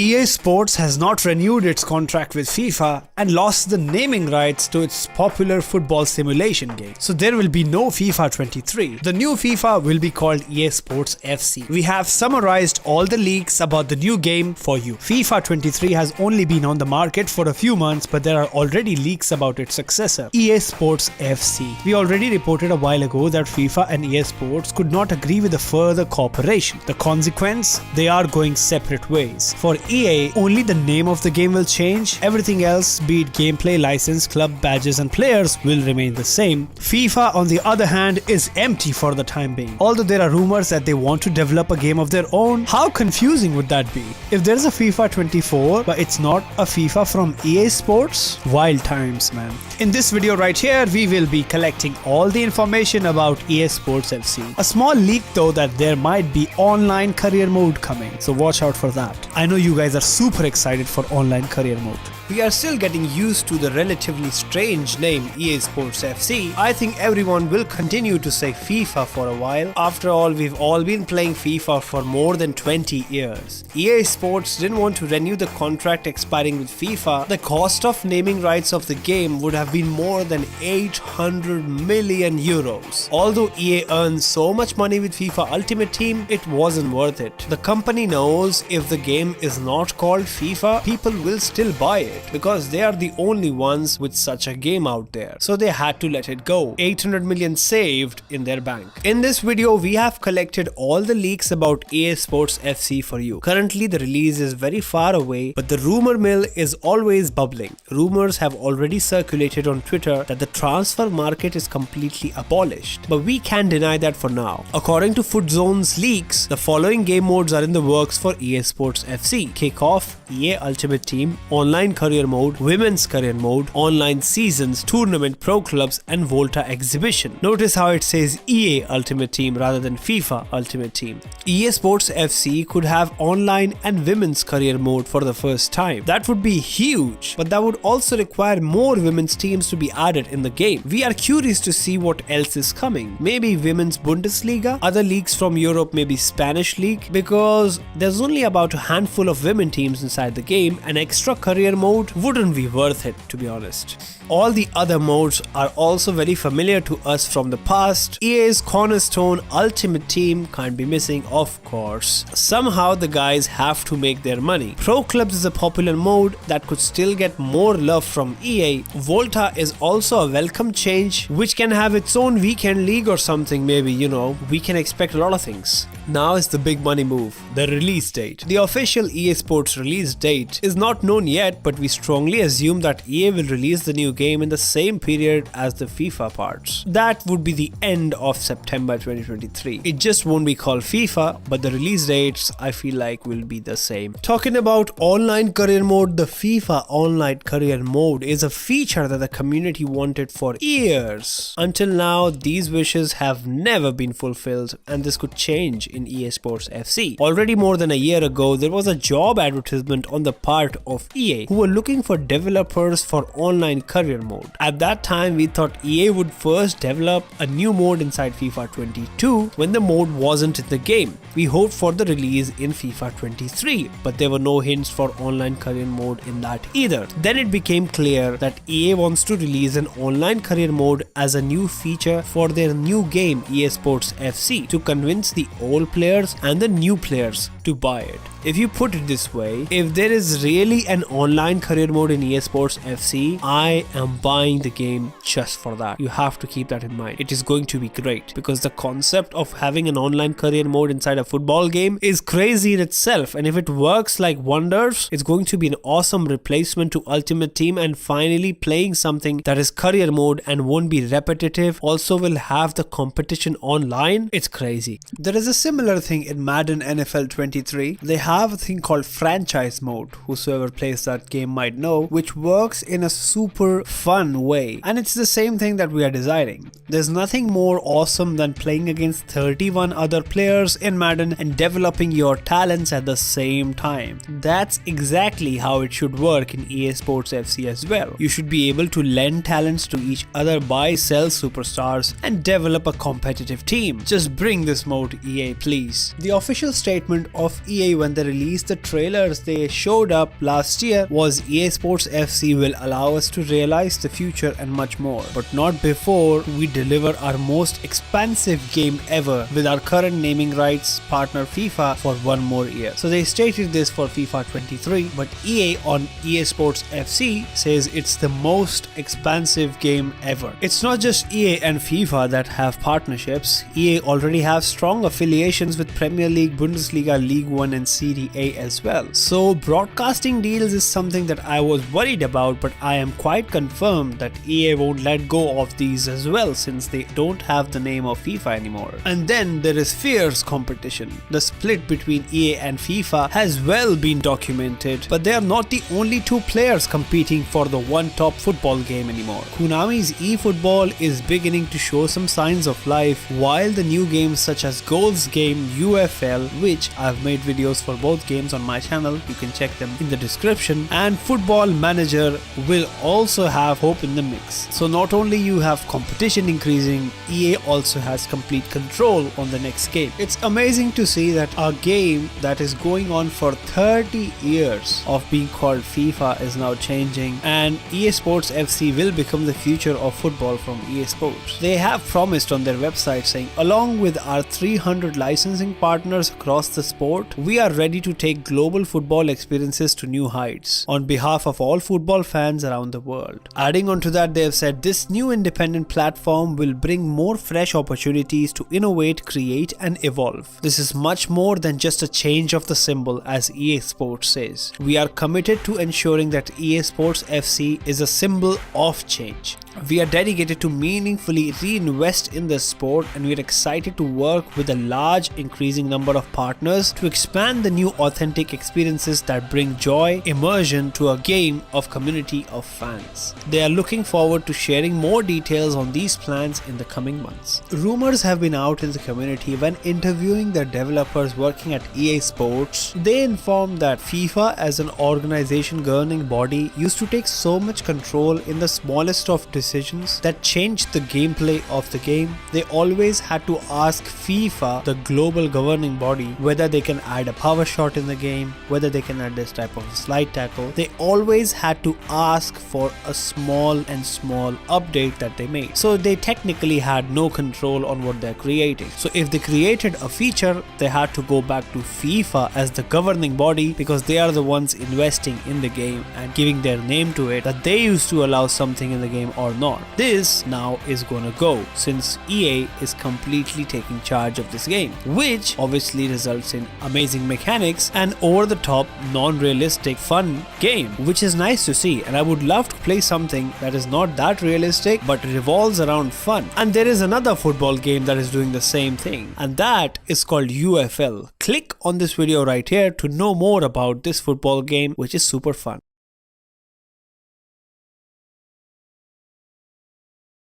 EA Sports has not renewed its contract with FIFA and lost the naming rights to its popular football simulation game. So there will be no FIFA 23. The new FIFA will be called EA Sports FC. We have summarized all the leaks about the new game for you. FIFA 23 has only been on the market for a few months, but there are already leaks about its successor, EA Sports FC. We already reported a while ago that FIFA and EA Sports could not agree with a further cooperation. The consequence? They are going separate ways. For EA, only the name of the game will change. Everything else, be it gameplay, license, club badges and players, will remain the same. FIFA, on the other hand, is empty for the time being. Although there are rumors that they want to develop a game of their own. How confusing would that be? If there's a FIFA 24, but it's not a FIFA from EA Sports? Wild times, man. In this video right here, we will be collecting all the information about EA Sports FC. A small leak though that there might be online career mode coming, so watch out for that. I know you guys are super excited for online career mode. We are still getting used to the relatively strange name EA Sports FC. I think everyone will continue to say FIFA for a while. After all, we've all been playing FIFA for more than 20 years. EA Sports didn't want to renew the contract expiring with FIFA. The cost of naming rights of the game would have been more than 800 million euros. Although EA earns so much money with FIFA Ultimate Team, it wasn't worth it. The company knows if the game is not called FIFA, people will still buy it, because they are the only ones with such a game out there. So they had to let it go. 800 million saved in their bank. In this video, we have collected all the leaks about EA Sports FC for you. Currently, the release is very far away, but the rumor mill is always bubbling. Rumors have already circulated on Twitter that the transfer market is completely abolished, but we can't deny that for now. According to FootZone's leaks, the following game modes are in the works for EA Sports FC: Kickoff, EA Ultimate Team, Online Career Mode, Women's Career Mode, Online Seasons, Tournament, Pro Clubs and VOLTA Exhibition. Notice how it says EA Ultimate Team rather than FIFA Ultimate Team. EA Sports FC could have Online and Women's Career Mode for the first time. That would be huge, but that would also require more women's teams to be added in the game. We are curious to see what else is coming. Maybe Women's Bundesliga, other leagues from Europe, maybe Spanish League, because there's only about a handful of women teams inside the game. An extra career mode wouldn't be worth it, to be honest. All the other modes are also very familiar to us from the past. EA's cornerstone Ultimate Team can't be missing, of course. Somehow the guys have to make their money. Pro Clubs is a popular mode that could still get more love from EA. VOLTA is also a welcome change, which can have its own weekend league or something, maybe, you know. We can expect a lot of things. Now is the big money move, the release date. The official EA Sports release date is not known yet, but we strongly assume that EA will release the new game in the same period as the FIFA parts. That would be the end of September 2023. It just won't be called FIFA, but the release dates I feel like will be the same. Talking about online career mode, the FIFA Online Career Mode is a feature that the community wanted for years. Until now, these wishes have never been fulfilled, and this could change in EA Sports FC. Already more than a year ago, there was a job advertisement on the part of EA who were looking for developers for online career mode. At that time, we thought EA would first develop a new mode inside FIFA 22 when the mode wasn't in the game. We hoped for the release in FIFA 23, but there were no hints for online career mode in that either. Then it became clear that EA wants to release an online career mode as a new feature for their new game EA Sports FC to convince the old players and the new players to buy it. If you put it this way, if there is really an online career mode in EA Sports FC, I am buying the game just for that. You have to keep that in mind. It is going to be great because the concept of having an online career mode inside a football game is crazy in itself, and if it works like wonders, it's going to be an awesome replacement to Ultimate Team, and finally playing something that is career mode and won't be repetitive, also will have the competition online. It's crazy. There is a similar thing in Madden NFL 23. They have a thing called franchise mode, whosoever plays that game might know, which works in a super fun way, and it's the same thing that we are designing. There's nothing more awesome than playing against 31 other players in Madden and developing your talents at the same time. That's exactly how it should work in EA Sports FC as well. You should be able to lend talents to each other, buy, sell superstars and develop a competitive team. Just bring this mode, EA, please. The official statement of EA when they released the trailers they showed up last year was EA Sports FC will allow us to realize the future and much more, but not before we deliver our most expansive game ever with our current naming rights partner FIFA for one more year. So they stated this for FIFA 23, but EA on EA Sports FC says it's the most expansive game ever. It's not just EA and FIFA that have partnerships. EA already have strong affiliations with Premier League, Bundesliga, League 1 and Serie A as well. So broadcasting deals is something that I was worried about, but I am quite confirmed that EA won't let go of these as well since they don't have the name of FIFA anymore. And then there is fierce competition. The split between EA and FIFA has well been documented, but they are not the only two players competing for the one top football game anymore. Konami's eFootball is beginning to show some signs of life, while the new games such as Goals Game UFL, which I've made videos for both games on my channel, you can check them in the description, and Football Manager will also have hope in the mix. So not only you have competition increasing, EA also has complete control on the next game. It's amazing to see that a game that is going on for 30 years of being called FIFA is now changing, and EA Sports FC will become the future of football from EA Sports. They have promised on their website saying, along with our 300 licensing partners across the sport, we are ready to take global football experiences to new heights on behalf of all football fans around the world. Adding on to that, they have said this new independent platform will bring more fresh opportunities to innovate, create and evolve. This is much more than just a change of the symbol, as EA Sports says. We are committed to ensuring that EA Sports FC is a symbol of change. We are dedicated to meaningfully reinvest in this sport, and we are excited to work with a large increasing number of partners to expand the new authentic experiences that bring joy, immersion to a game of community of fans. They are looking forward to sharing more details on these plans in the coming months. Rumors have been out in the community when interviewing the developers working at EA Sports. They informed that FIFA as an organization governing body used to take so much control in the smallest of decisions that changed the gameplay of the game. They always had to ask FIFA, the global governing body, whether they can add a power shot in the game, whether they can add this type of slide tackle. They always had to ask for a small update that they made. So they technically had no control on what they're creating. So if they created a feature, they had to go back to FIFA as the governing body, because they are the ones investing in the game and giving their name to it, that they used to allow something in the game or not. This now is gonna go, since EA is completely taking charge of this game, which obviously results in amazing mechanics and over the top non-realistic fun game, which is nice to see. And I would love to play something that is not that realistic but revolves around fun. And there is another football game that is doing the same thing, and that is called UFL. Click on this video right here to know more about this football game, which is super fun.